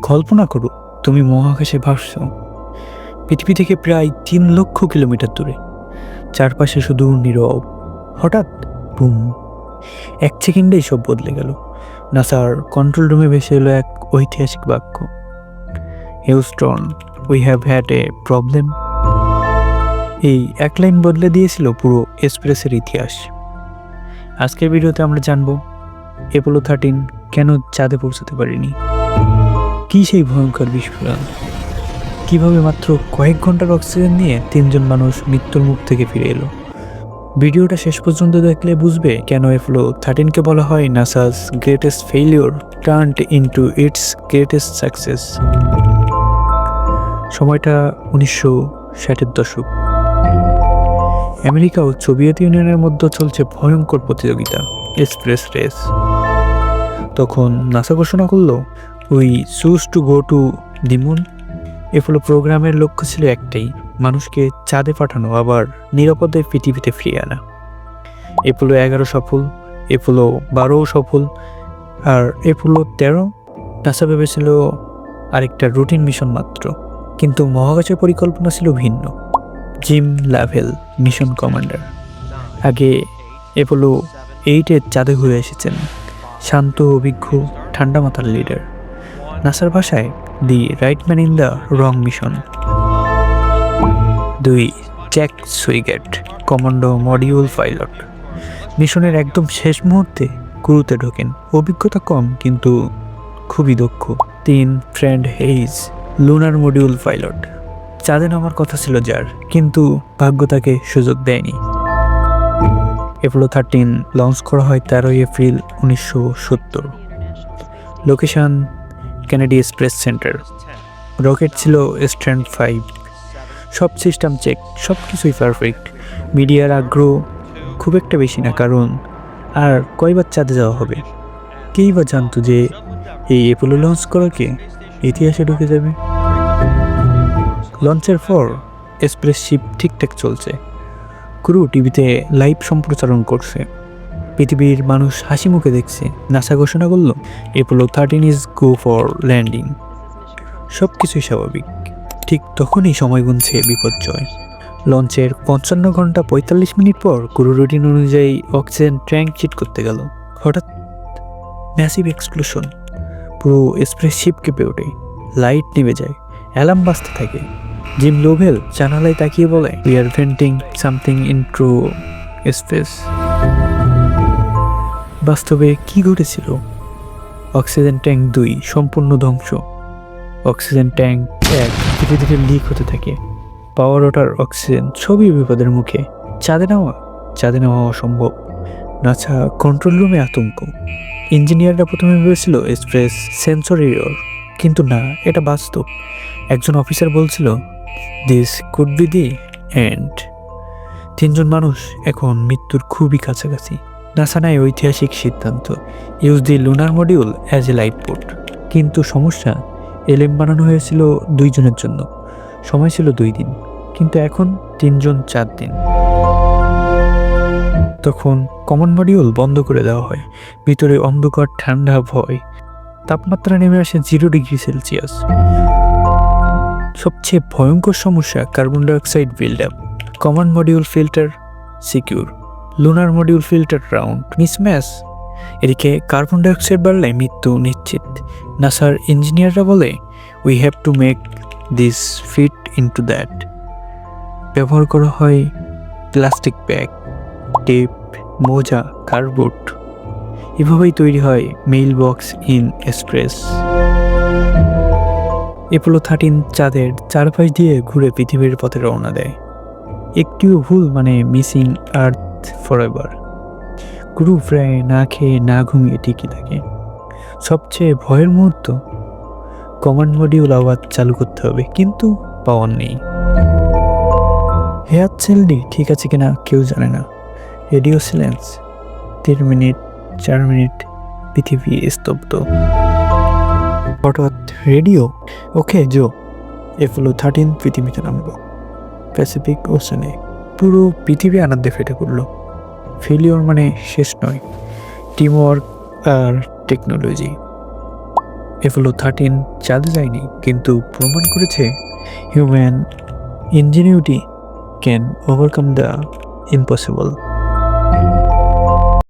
কল্পনা করো, তুমি মহাকাশে ভাসছো, পৃথিবী থেকে প্রায় 3 লক্ষ কিলোমিটার দূরে। চারপাশে শুধু নীরব। হঠাৎ বুম, 1 সেকেন্ডেই সব বদলে গেল। নাসার কন্ট্রোল রুমে ভেসে এলো এক ঐতিহাসিক বাক্য, Houston, we have had a problem. এই এক লাইন বদলে দিয়েছিল পুরো এক্সপ্রেসের ইতিহাস। আজকের ভিডিওতে আমরা জানব অ্যাপোলো 13 কেন চাঁদে পৌঁছাতে পারেনি, কি সেই ভয়ঙ্কর বিস্ফোরণ, কিভাবে মাত্র কয়েক ঘন্টার অক্সিজেন নিয়ে 3জন মানুষ মৃত্যুর মুখ থেকে ফিরে এলো। ভিডিওটা শেষ পর্যন্ত দেখলে বুঝবে কেন অ্যাপোলো 13কে বলা হয় নাসাস greatest failure turned into it's greatest success. সময়টা 1960-এর দশক। আমেরিকা ও সোভিয়েত ইউনিয়নের মধ্যে চলছে ভয়ঙ্কর প্রতিযোগিতা, এক্সপ্রেস রেস। তখন নাসা ঘোষণা করলো, we choose to go to the moon. Apollo প্রোগ্রামের লক্ষ্য ছিল একটাই, মানুষকে চাঁদে পাঠানো, আবার নিরাপদে পৃথিবীতে ফিরিয়ে আনা। অ্যাপোলো 11 সফল, অ্যাপোলো 12 সফল, আর অ্যাপোলো 13 নাসা ভেবেছিল আরেকটা রুটিন মিশন মাত্র। কিন্তু মহাকাশের পরিকল্পনা ছিল ভিন্ন। জিম লাভেল, মিশন কমান্ডার, আগে অ্যাপোলো 8-এর চাঁদে ঘুরে এসেছেন। শান্ত, অভিজ্ঞ, ঠান্ডা মাথার লিডার। নাসার ভাষায় the right man in the wrong mission. 2 Jack Swigert, command module pilot, মিশনের একদম শেষ মুহূর্তে ক্রুতে ঢোকেন। অভিজ্ঞতা কম কিন্তু খুবই দক্ষ। 3 ফ্রেন্ড হেইজ, লুনার মডিউল পাইলট, চাঁদে নামার কথা ছিল যার, কিন্তু ভাগ্য তাকে সুযোগ দেয়নি। অ্যাপোলো 13 লঞ্চ করা হয় 13 April 1970। Location Kennedy space centre. Rocket ছিল স্ট্যান্ড 5। সব সিস্টেম চেক, সব কিছুই পারফেক্ট। মিডিয়ার আগ্রহ খুব একটা বেশি না, কারণ আর কয়বার চাঁদে যাওয়া হবে। কেই বা জানতো যে এই অ্যাপোলো লঞ্চ করাকে ইতিহাসে ঢুকে যাবে। লঞ্চের পর এক্সপ্রেস শিপ ঠিকঠাক চলছে, ক্রু টিভিতে লাইভ সম্প্রচারণ করছে, পৃথিবীর মানুষ হাসি মুখে দেখছে। নাসা ঘোষণা করল, Apollo 13 is go for landing. সব কিছুই স্বাভাবিক। ঠিক তখনই সময় গুনছে বিপর্যয়। লঞ্চের 55 ঘন্টা 45 মিনিট পর ক্রু রুটিন অনুযায়ী অক্সিজেন ট্যাঙ্ক চিট করতে গেল। হঠাৎ ম্যাসিভ এক্সপ্লোশন, পুরো এক্সপ্রেস শিপ কেঁপে ওঠে, লাইট নিভে যায়, অ্যালার্ম বাজতে থাকে। জিম লোভেল জানালায় তাকিয়ে বলে, we are venting something into space. বাস্তবে কি ঘটেছিল? অক্সিজেন ট্যাঙ্ক 2 সম্পূর্ণ ধ্বংস। অক্সিজেন ট্যাঙ্ক 1 ধীরে ধীরে লিক হতে থাকে। পাওয়ার ওয়াটার, অক্সিজেন সবই বিপদের মুখে। চাঁদে নেওয়া অসম্ভব। নাসা কন্ট্রোল রুমে আতঙ্ক। ইঞ্জিনিয়াররা প্রথমে ভেবেছিল এক্সপ্রেস সেন্সর এরর, কিন্তু না, এটা বাস্তব। একজন অফিসার বলছিল, this could be the end. 3জন মানুষ এখন মৃত্যুর খুবই কাছাকাছি। নাসা নেয় ঐতিহাসিক সিদ্ধান্ত, use the lunar module as a life boat. কিন্তু সমস্যা, এলএম বানানো হয়েছিল 2 জনের জন্য, সময় ছিল 2 দিন, কিন্তু এখন 3 জন 4 দিন। তখন কমন মডিউল বন্ধ করে দেওয়া হয়। ভিতরে অন্ধকার, ঠান্ডা, ভয়। তাপমাত্রা নেমে আসে 0 ডিগ্রি সেলসিয়াস। সবচেয়ে ভয়ঙ্কর সমস্যা, carbon dioxide build up. Command module filter square, lunar module filter round, mismatch. এদিকে কার্বন ডাইঅক্সাইড বাড়লে মৃত্যু নিশ্চিত। নাসার ইঞ্জিনিয়াররা বলে, we have to make this fit into that. ব্যবহার করা হয় প্লাস্টিক ব্যাগ, টেপ, মোজা, কার্ডবোর্ড। এভাবেই তৈরি হয় mail box in express. Apollo 13 চাঁদের চারপাশ দিয়ে ঘুরে পৃথিবীর পথে রওনা দেয়। একটিও ভুল মানে মিসিং আর্থ ফরএভার। ক্রু প্রায় না খেয়ে না ঘুমিয়ে টিকে থাকে। সবচেয়ে ভয়ের মুহূর্ত, কমান্ড মডিউল আবার চালু করতে হবে, কিন্তু পাওয়ার নেই। হেয়ার সেলডি ঠিক আছে কিনা কেউ জানে না। Radio silence. 3 মিনিট, 4 মিনিট, পৃথিবী স্তব্ধ। হঠাৎ রেডিও, ওকে জো, অ্যাপোলো 13 পৃথিবীতে নামব। Pacific Oshane. পুরো পৃথিবী আনন্দে ফেটে পড়ল। ফেলিওর মানে শেষ নয়, টিমওয়ার্ক আর টেকনোলজি। অ্যাপোলো 13 চাঁদে যায়নি, কিন্তু প্রমাণ করেছে human ingenuity can overcome the impossible.